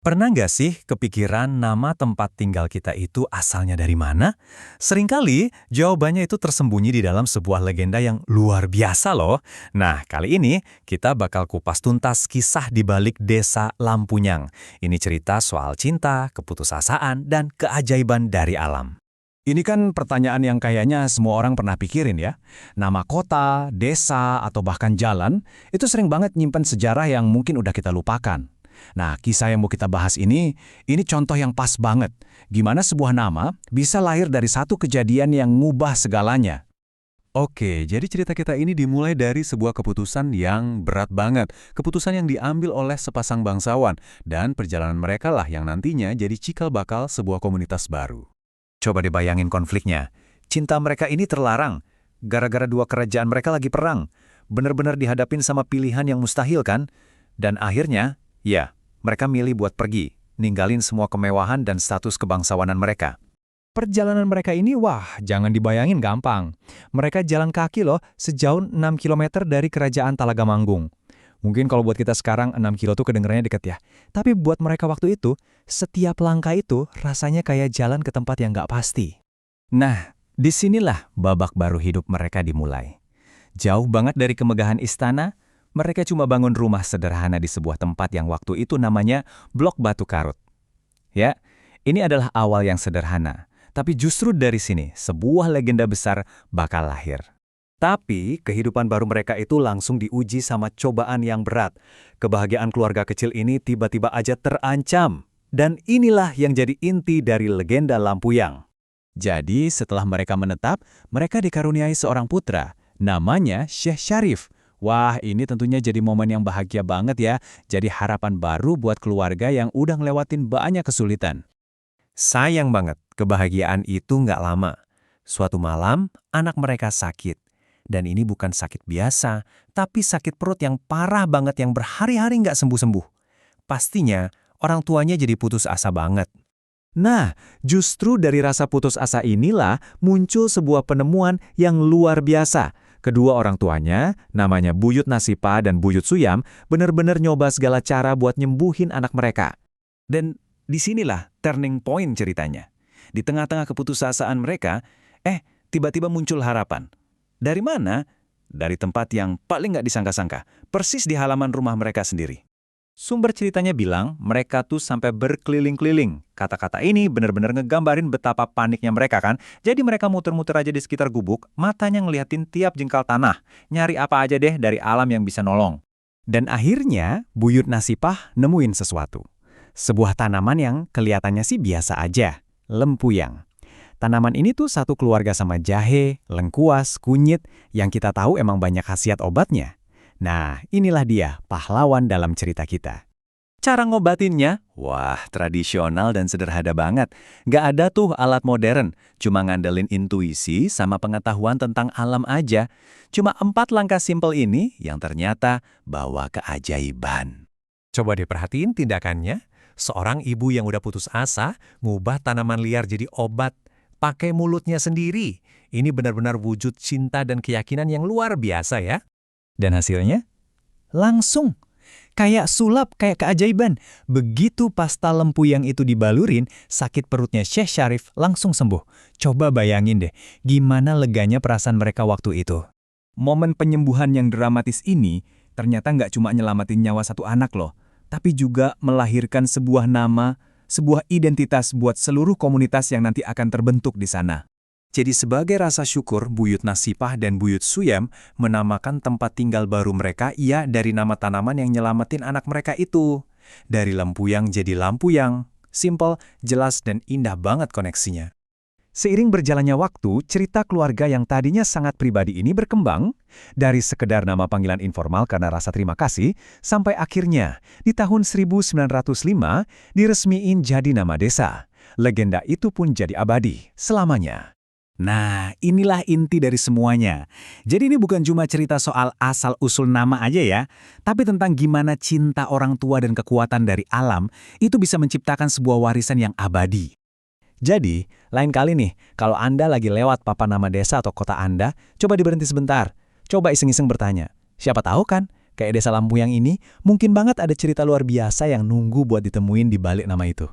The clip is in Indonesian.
Pernah nggak sih kepikiran nama tempat tinggal kita itu asalnya dari mana? Seringkali jawabannya itu tersembunyi di dalam sebuah legenda yang luar biasa loh. Nah, kali ini kita bakal kupas tuntas kisah di balik desa Lampunyang. Ini cerita soal cinta, keputusasaan, dan keajaiban dari alam. Ini kan pertanyaan yang kayaknya semua orang pernah pikirin ya. Nama kota, desa, atau bahkan jalan, itu sering banget nyimpen sejarah yang mungkin udah kita lupakan. Nah, kisah yang mau kita bahas ini contoh yang pas banget. Gimana sebuah nama bisa lahir dari satu kejadian yang ngubah segalanya. Oke, jadi cerita kita ini dimulai dari sebuah keputusan yang berat banget. Keputusan yang diambil oleh sepasang bangsawan. Dan perjalanan mereka lah yang nantinya jadi cikal bakal sebuah komunitas baru. Coba dibayangin konfliknya. Cinta mereka ini terlarang. Gara-gara dua kerajaan mereka lagi perang. Bener-bener dihadapin sama pilihan yang mustahil kan? Dan akhirnya, ya, mereka milih buat pergi, ninggalin semua kemewahan dan status kebangsawanan mereka. Perjalanan mereka ini, wah, jangan dibayangin gampang. Mereka jalan kaki loh, sejauh 6 kilometer dari kerajaan Talagamanggung. Mungkin kalau buat kita sekarang 6 kilo tuh kedengarannya deket ya. Tapi buat mereka waktu itu, setiap langkah itu rasanya kayak jalan ke tempat yang nggak pasti. Nah, disinilah babak baru hidup mereka dimulai. Jauh banget dari kemegahan istana, mereka cuma bangun rumah sederhana di sebuah tempat yang waktu itu namanya Blok Batu Karut. Ya, ini adalah awal yang sederhana. Tapi justru dari sini, sebuah legenda besar bakal lahir. Tapi, kehidupan baru mereka itu langsung diuji sama cobaan yang berat. Kebahagiaan keluarga kecil ini tiba-tiba aja terancam. Dan inilah yang jadi inti dari legenda Lampuyang. Jadi setelah mereka menetap, mereka dikaruniai seorang putra, namanya Syekh Syarif. Wah, ini tentunya jadi momen yang bahagia banget ya. Jadi harapan baru buat keluarga yang udah ngelewatin banyak kesulitan. Sayang banget, kebahagiaan itu nggak lama. Suatu malam, anak mereka sakit. Dan ini bukan sakit biasa, tapi sakit perut yang parah banget yang berhari-hari nggak sembuh-sembuh. Pastinya, orang tuanya jadi putus asa banget. Nah, justru dari rasa putus asa inilah muncul sebuah penemuan yang luar biasa. Kedua orang tuanya, namanya Buyut Nasipa dan Buyut Suyam, benar-benar nyoba segala cara buat nyembuhin anak mereka. Dan disinilah turning point ceritanya. Di tengah-tengah keputusasaan mereka, tiba-tiba muncul harapan. Dari mana? Dari tempat yang paling nggak disangka-sangka, persis di halaman rumah mereka sendiri. Sumber ceritanya bilang mereka tuh sampai berkeliling-keliling. Kata-kata ini benar-benar ngegambarin betapa paniknya mereka kan. Jadi mereka muter-muter aja di sekitar gubuk, matanya ngeliatin tiap jengkal tanah. Nyari apa aja deh dari alam yang bisa nolong. Dan akhirnya Buyut Nasipah nemuin sesuatu. Sebuah tanaman yang kelihatannya sih biasa aja, lempuyang. Tanaman ini tuh satu keluarga sama jahe, lengkuas, kunyit, yang kita tahu emang banyak khasiat obatnya. Nah, inilah dia pahlawan dalam cerita kita. Cara ngobatinnya? Wah, tradisional dan sederhana banget. Nggak ada tuh alat modern, cuma ngandelin intuisi sama pengetahuan tentang alam aja. Cuma 4 langkah simpel ini yang ternyata bawa keajaiban. Coba diperhatiin tindakannya. Seorang ibu yang udah putus asa, ngubah tanaman liar jadi obat. Pakai mulutnya sendiri. Ini benar-benar wujud cinta dan keyakinan yang luar biasa ya. Dan hasilnya? Langsung. Kayak sulap, kayak keajaiban. Begitu pasta lempuyang itu dibalurin, sakit perutnya Syekh Syarif langsung sembuh. Coba bayangin deh, gimana leganya perasaan mereka waktu itu. Momen penyembuhan yang dramatis ini ternyata nggak cuma nyelamatin nyawa satu anak loh, tapi juga melahirkan sebuah nama, sebuah identitas buat seluruh komunitas yang nanti akan terbentuk di sana. Jadi sebagai rasa syukur, Buyut Nasipah dan Buyut Suyam menamakan tempat tinggal baru mereka dari nama tanaman yang nyelamatin anak mereka itu. Dari Lempuyang jadi Lampuyang. Simple, jelas, dan indah banget koneksinya. Seiring berjalannya waktu, cerita keluarga yang tadinya sangat pribadi ini berkembang dari sekedar nama panggilan informal karena rasa terima kasih, sampai akhirnya di tahun 1905 diresmiin jadi nama desa. Legenda itu pun jadi abadi selamanya. Nah, inilah inti dari semuanya. Jadi ini bukan cuma cerita soal asal-usul nama aja ya, tapi tentang gimana cinta orang tua dan kekuatan dari alam itu bisa menciptakan sebuah warisan yang abadi. Jadi, lain kali nih, kalau Anda lagi lewat papan nama desa atau kota Anda, coba diberhenti sebentar. Coba iseng-iseng bertanya. Siapa tahu kan, kayak Desa Lampuyang ini, mungkin banget ada cerita luar biasa yang nunggu buat ditemuin di balik nama itu.